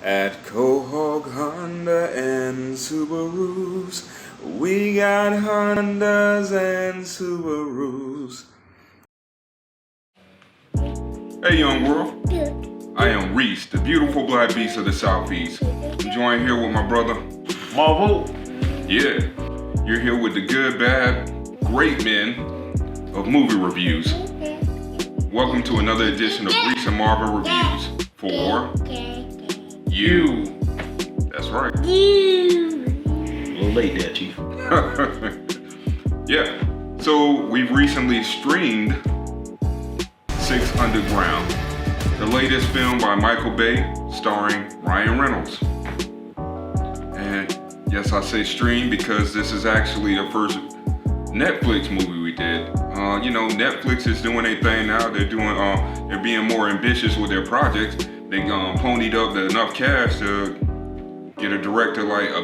At Quahog Honda and Subarus, we got Hondas and Subarus. Hey young world, I am Reese, the beautiful black beast of the Southeast. I'm joined here with my brother Marvin. Yeah, you're here with the good, bad, great men of movie reviews. Welcome to another edition of Reese and Marvin Reviews for you. That's right. A little late there, Chief. Yeah, so we've recently streamed Six Underground, the latest film by Michael Bay starring Ryan Reynolds. And yes, I say stream because this is actually the first Netflix movie we did. Netflix is doing their thing now. They're being more ambitious with their projects. They ponied up enough cash to get a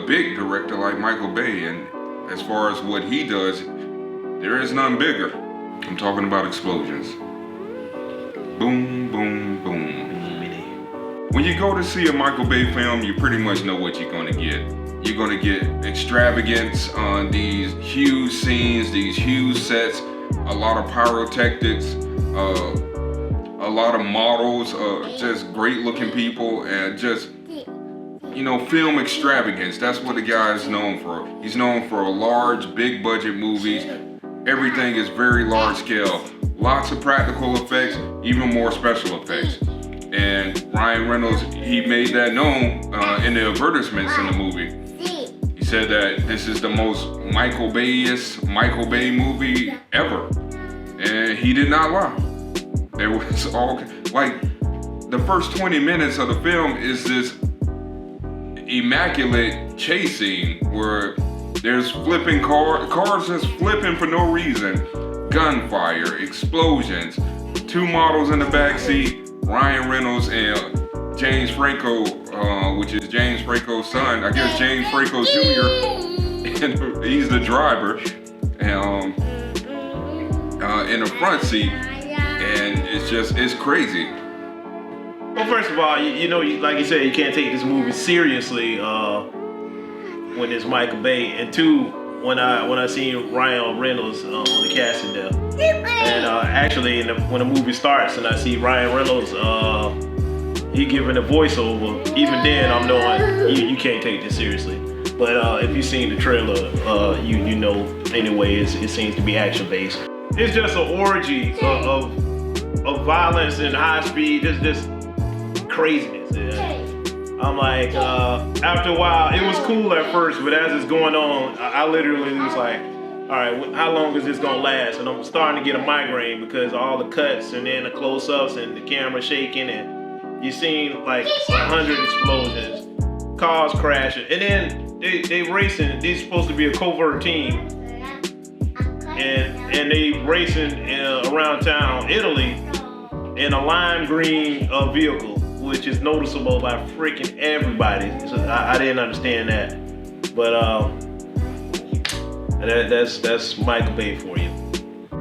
big director like Michael Bay. And as far as what he does, there is none bigger. I'm talking about explosions. Boom, boom, boom. When you go to see a Michael Bay film, you pretty much know what you're going to get. You're going to get extravagance on these huge scenes, these huge sets, a lot of pyrotechnics, a lot of models, just great looking people, and just, film extravagance. That's what the guy is known for. He's known for large, big budget movies. Everything is very large scale. Lots of practical effects, even more special effects. And Ryan Reynolds, he made that known in the advertisements in the movie. He said that this is the most Michael Bay movie ever. And he did not lie. There was the first 20 minutes of the film is this immaculate chase scene where there's flipping cars just flipping for no reason, gunfire, explosions, two models in the backseat, Ryan Reynolds and James Franco, which is James Franco's son, I guess James Franco Jr., and he's the driver, and in the front seat, and it's crazy. Well, first of all, like you said, you can't take this movie seriously when it's Michael Bay, and two, when I seen Ryan Reynolds on the casting there, and actually when the movie starts and I see Ryan Reynolds, he giving a voiceover, even then I'm knowing you can't take this seriously. But if you've seen the trailer, you know anyway, it seems to be action based. It's just an orgy of violence and high speed, just craziness. Yeah. I'm like, after a while, it was cool at first, but as it's going on, I literally was like, all right, how long is this gonna last? And I'm starting to get a migraine because all the cuts and then the close-ups and the camera shaking, and you've seen like 100 explosions, cars crashing, and then they racing. They're supposed to be a covert team, and they racing around town, Italy, in a lime green vehicle, which is noticeable by freaking everybody. So I didn't understand that, but that's Michael Bay for you.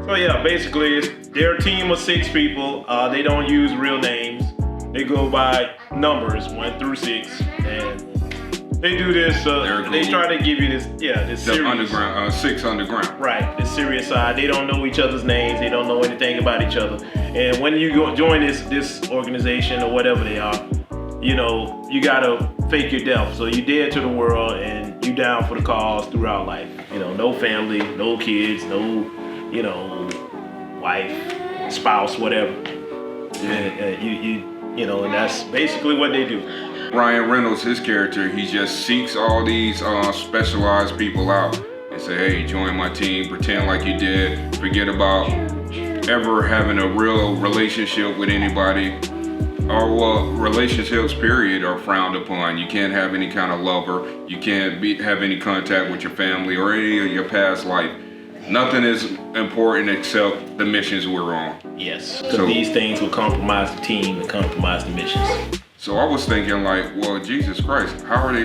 So yeah, basically they're a team of 6 people. They don't use real names. They go by numbers 1 through 6, and they do this. They try to give you this serious underground, 6 Underground. Right, the serious side. They don't know each other's names. They don't know anything about each other. And when you join this organization or whatever they are, you gotta fake your death. So you dead to the world and you down for the cause throughout life. No family, no kids, no, wife, spouse, whatever. And that's basically what they do. Ryan Reynolds, his character, he just seeks all these specialized people out and say, hey, join my team, pretend like you did, forget about ever having a real relationship with anybody, or relationships period are frowned upon. You can't have any kind of lover, you can't have any contact with your family or any of your past life. Nothing is important except the missions we're on. Yes, because these things will compromise the team and compromise the missions. So I was thinking well, Jesus Christ, how are they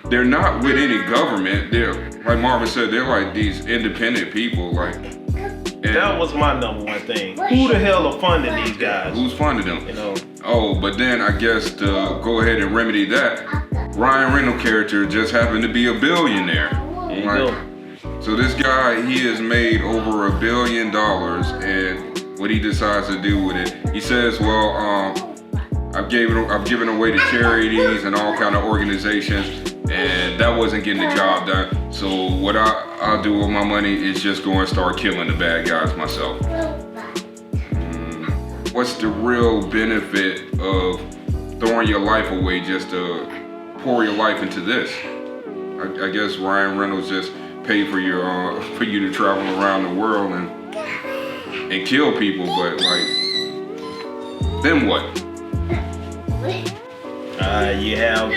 they're not with any government. They're, like Marvin said, they're like these independent people, That was my number one thing. Who the hell are funding these guys? Who's funding them? You know. Oh, but then I guess to go ahead and remedy that, Ryan Reynolds' character just happened to be a billionaire. There you go. So this guy, he has made over $1 billion, and what he decides to do with it, he says, well, I've given away to charities and all kind of organizations, and that wasn't getting the job done. So what I'll do with my money is just go and start killing the bad guys myself. What's the real benefit of throwing your life away just to pour your life into this? I guess Ryan Reynolds just paid for you to travel around the world and kill people, but like, then what? You have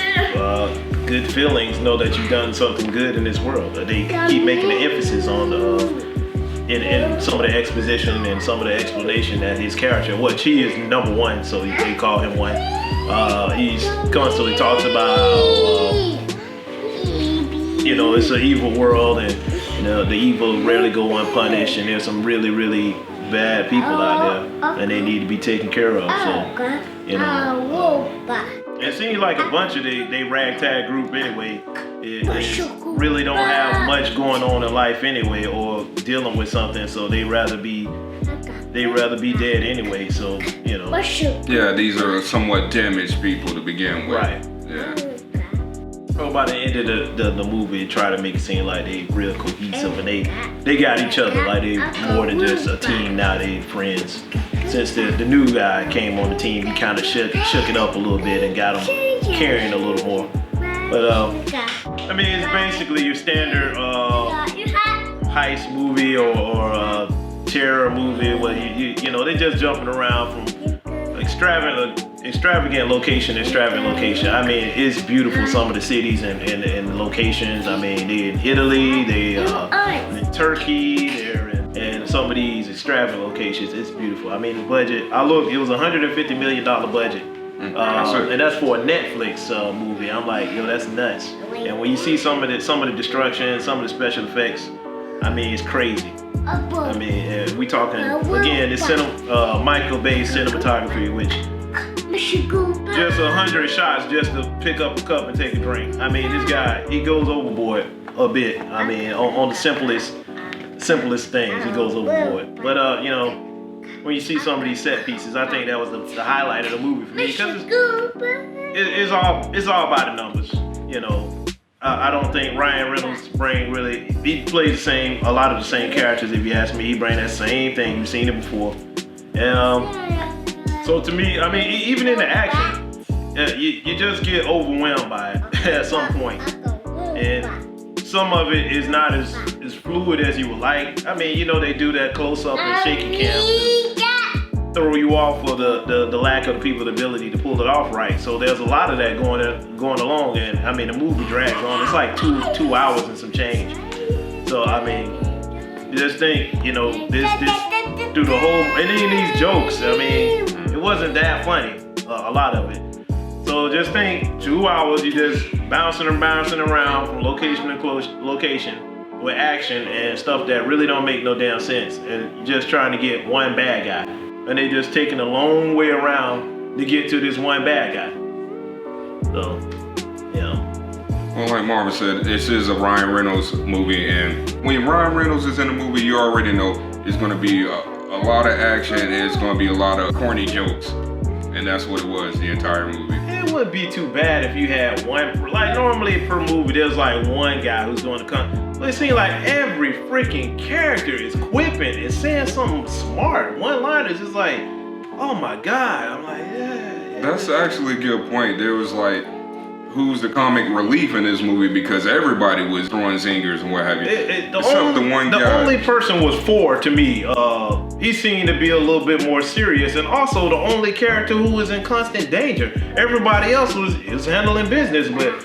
good feelings, know that you've done something good in this world. They keep making the emphasis on in some of the exposition and some of the explanation that his character, he is number one, so they call him one. He's constantly talks about it's an evil world, and the evil rarely go unpunished, and there's some really, really bad people out there, and they need to be taken care of. So, it seems like a bunch of they ragtag group anyway. They really don't have much going on in life anyway, or dealing with something, so they rather be dead anyway. So Yeah, these are somewhat damaged people to begin with. Right. Yeah. So by the end of the movie, try to make it seem like they real cohesive, and they got each other, like they more than just a team now, they friends. Since the new guy came on the team, he kind of shook it up a little bit and got them carrying a little more. But it's basically your standard heist movie or terror movie where they just jumping around from extravagant location to extravagant location. It's beautiful, some of the cities and locations. They in Italy, they in Turkey, they're in some of these extravagant locations. It's beautiful. The budget, it was $150 million budget. And that's for a Netflix movie. I'm like, that's nuts. And when you see some of the destruction, some of the special effects, it's crazy. We talking again, this Michael Bay cinematography, which just 100 shots just to pick up a cup and take a drink. This guy, he goes overboard a bit. On the simplest things, he goes overboard. But when you see some of these set pieces, I think that was the highlight of the movie for me, because it's all about the numbers. I don't think Ryan Reynolds he plays a lot of the same characters. If you ask me, he brings that same thing. You've seen it before. So to me, even in the action, you just get overwhelmed by it at some point. And some of it is not as fluid as you would like. They do that close up and shaky cam to throw you off for the lack of the people's ability to pull it off right. So there's a lot of that going along, and the movie drags on. It's like two hours and some change. So just think, this through the whole, and then these jokes, it wasn't that funny, a lot of it. So just think, 2 hours, you just bouncing around from location to location with action and stuff that really don't make no damn sense, and just trying to get one bad guy. And they just taking a long way around to get to this one bad guy. So, Well, like Marvin said, this is a Ryan Reynolds movie, and when Ryan Reynolds is in the movie, you already know it's going to be a lot of action, and it's going to be a lot of corny jokes. And that's what it was, the entire movie. It wouldn't be too bad if you had one, like normally per movie, there's like one guy who's going to come. But it seems like every freaking character is quipping and saying something smart. One-liners is like, oh my God. I'm like, yeah. That's actually a good point. There was like, who's the comic relief in this movie, because everybody was throwing zingers and what have you. The only person was Ford to me. He seemed to be a little bit more serious, and also the only character who was in constant danger. Everybody else was handling business, but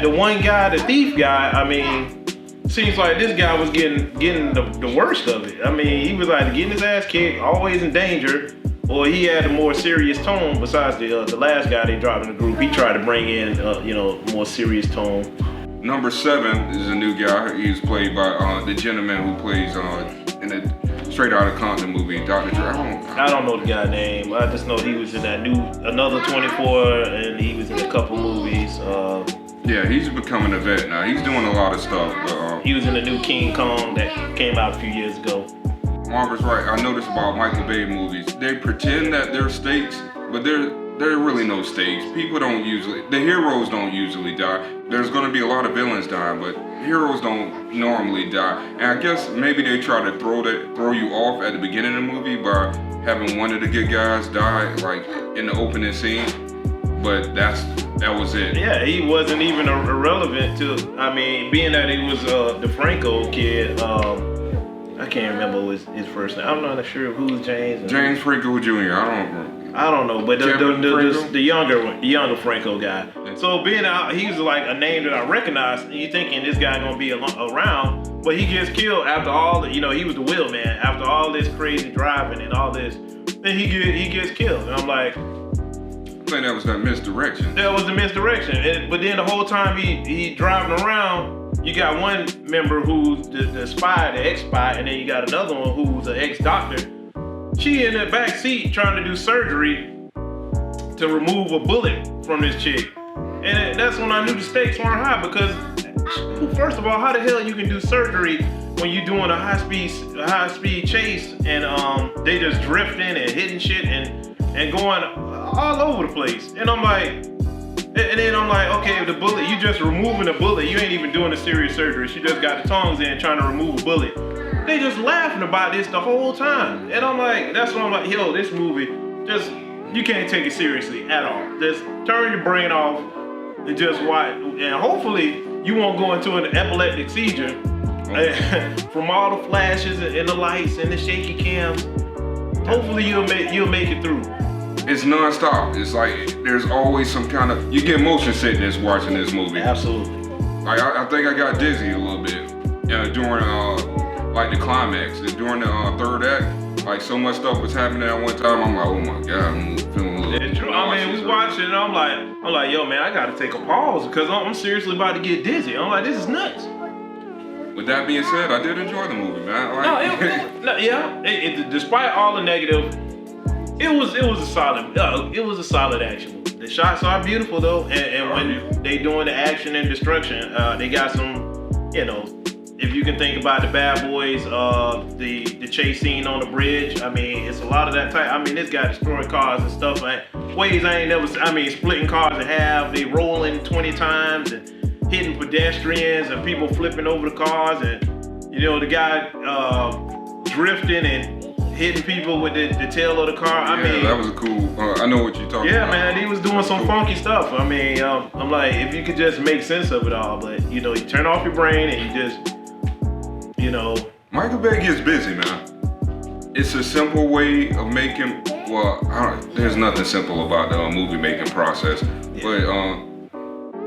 the one guy, the thief guy, seems like this guy was getting the worst of it. He was either getting his ass kicked, always in danger, or he had a more serious tone. Besides the last guy they dropped in the group, he tried to bring in more serious tone. Number 7 is a new guy. He's played by the gentleman who plays in the Straight Outta Compton movie, Dr. Dre. I don't know the guy's name. I just know he was in that another 24, and he was in a couple movies. Yeah, he's becoming a vet now. He's doing a lot of stuff. But, he was in the new King Kong that came out a few years ago. Marvin's right. I noticed about Michael Bay movies. They pretend that they're stakes, but there are really no stakes. The heroes don't usually die. There's gonna be a lot of villains dying, but heroes don't normally die. And I guess maybe they try to throw you off at the beginning of the movie by having one of the good guys die, like in the opening scene. But that was it. Yeah, he wasn't even irrelevant to. I mean, being that he was the Franco kid. I can't remember his first name. I'm not sure who's James. James Franco Jr. I don't know, but the younger Franco guy. Yeah. So being out, he's like a name that I recognize, and you thinking this guy gonna be around, but he gets killed after all. He was the wheelman after all this crazy driving and all this, and he gets killed. And I'm like, I think that was that misdirection. That was the misdirection. But then the whole time he driving around. You got one member who's the spy, the ex-spy, and then you got another one who's an ex-doctor. She in the back seat trying to do surgery to remove a bullet from this chick. And that's when I knew the stakes weren't high because, first of all, how the hell you can do surgery when you're doing a high speed chase and they just drifting and hitting shit and going all over the place. And then I'm like, okay, the bullet, you just removing a bullet. You ain't even doing a serious surgery. She just got the tongs in trying to remove a bullet. They just laughing about this the whole time. And I'm like, that's when I'm like, yo, this movie, you can't take it seriously at all. Just turn your brain off and just watch. And hopefully you won't go into an epileptic seizure from all the flashes and the lights and the shaky cams. Hopefully you'll make it through. It's non-stop. It's like there's always some kind of, you get motion sickness watching this movie. Absolutely. Like I think I got dizzy a little bit during like the climax. During the third act, like so much stuff was happening at one time. I'm like, oh my god, I'm feeling a little. It's true. I mean, we watched it and I'm like, yo, man, I gotta take a pause because I'm seriously about to get dizzy. I'm like, this is nuts. With that being said, I did enjoy the movie, man. Like, despite all the negative. It was a solid action movie. The shots are beautiful though, and when they doing the action and destruction, they got some, if you can think about the Bad Boys, the chase scene on the bridge. I mean, it's a lot of that type. I mean, this guy destroying cars and stuff ways I ain't never. I mean, splitting cars in half, they rolling 20 times and hitting pedestrians and people flipping over the cars, and the guy drifting and hitting people with the tail of the car. I mean, that was a cool. I know what you're talking about. Yeah, man, he was doing some funky stuff. I mean, I'm like, if you could just make sense of it all, but you turn off your brain and you just, Michael Bay gets busy, man. It's a simple way of making. Well, there's nothing simple about the movie making process, but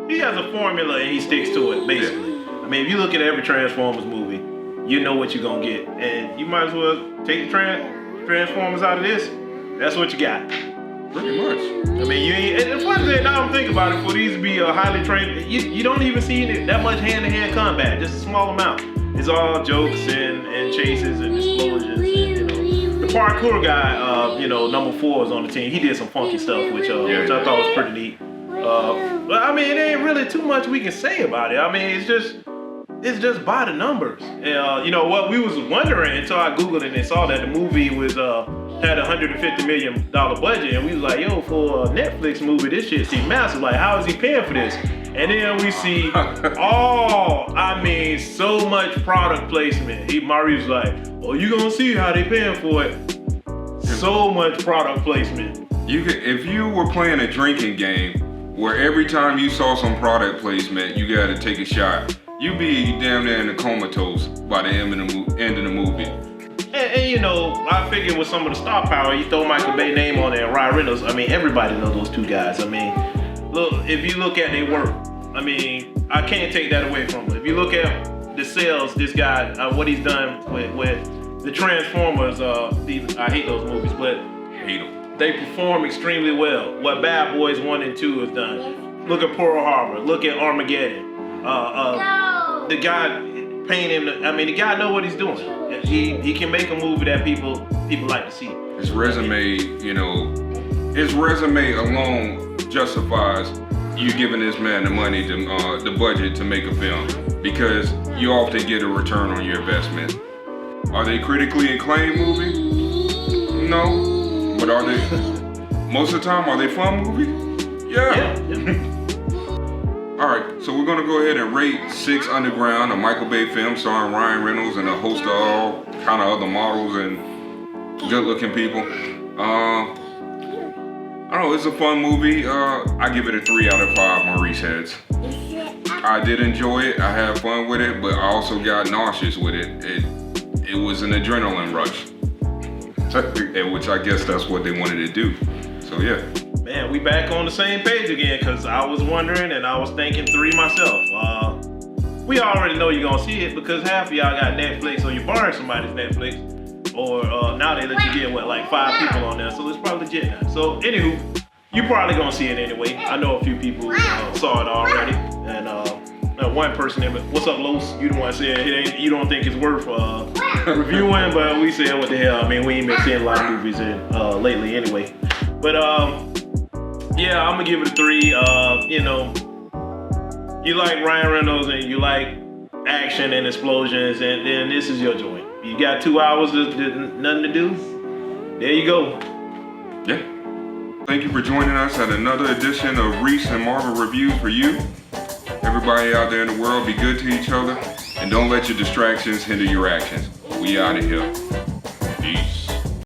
he has a formula and he sticks to it, basically. Yeah. I mean, if you look at every Transformers movie, you know what you're gonna get, and you might as well take the Transformers out of this. That's what you got. Pretty much. I mean, you ain't. And the funny thing, now I'm thinking about it, for these to be a highly trained, you don't even see that much hand-to-hand combat. Just a small amount. It's all jokes and chases and explosions. And, the parkour guy, number 4 is on the team. He did some funky stuff, which I thought was pretty neat. But I mean, it ain't really too much we can say about it. I mean, it's just by the numbers. What we was wondering until I Googled it and saw that the movie was had a $150 million budget, and we was like, yo, for a Netflix movie, this shit seems massive. Like, how is he paying for this? And then we see so much product placement. Mario was like, oh, you gonna see how they paying for it. So much product placement. If you were playing a drinking game where every time you saw some product placement, you gotta take a shot, you'd be damn near in the comatose by the end of the movie. And I figured with some of the star power, you throw Michael Bay name on there and Ryan Reynolds. I mean, everybody knows those two guys. I mean, look, if you look at their work, I mean, I can't take that away from him. If you look at the sales, this guy, what he's done with the Transformers, I hate those movies, but they perform extremely well. What Bad Boys 1 and 2 has done. Look at Pearl Harbor. Look at Armageddon. The guy paying him. I mean, the guy know what he's doing. He can make a movie that people like to see. His resume, his resume alone justifies you giving this man the money, the budget to make a film, because you often get a return on your investment. Are they critically acclaimed movies? No, but are they? Most of the time, are they fun movies? Yeah. All right, so we're gonna go ahead and rate Six Underground, a Michael Bay film starring Ryan Reynolds and a host of all kind of other models and good-looking people. I don't know, it's a fun movie. I give it a 3 out of 5 Maurice heads. I did enjoy it. I had fun with it, but I also got nauseous with it. It was an adrenaline rush, which I guess that's what they wanted to do. So yeah. Man, we back on the same page again, because I was wondering and I was thinking 3 myself. We already know you're gonna see it because half of y'all got Netflix, or you're borrowing somebody's Netflix, or now they let you get like 5 people on there, so it's probably legit now. So anywho, you probably gonna see it anyway. I know a few people saw it already, and one person, what's up, Los? You the one said you don't think it's worth reviewing, but we said what the hell. I mean, we ain't been seeing a lot of movies lately anyway. But yeah, I'm gonna give it a 3. You like Ryan Reynolds and you like action and explosions, and then this is your joint. You got 2 hours, nothing to do. There you go. Yeah. Thank you for joining us at another edition of Reese and Marvin Reviews for you. Everybody out there in the world, be good to each other and don't let your distractions hinder your actions. We out of here.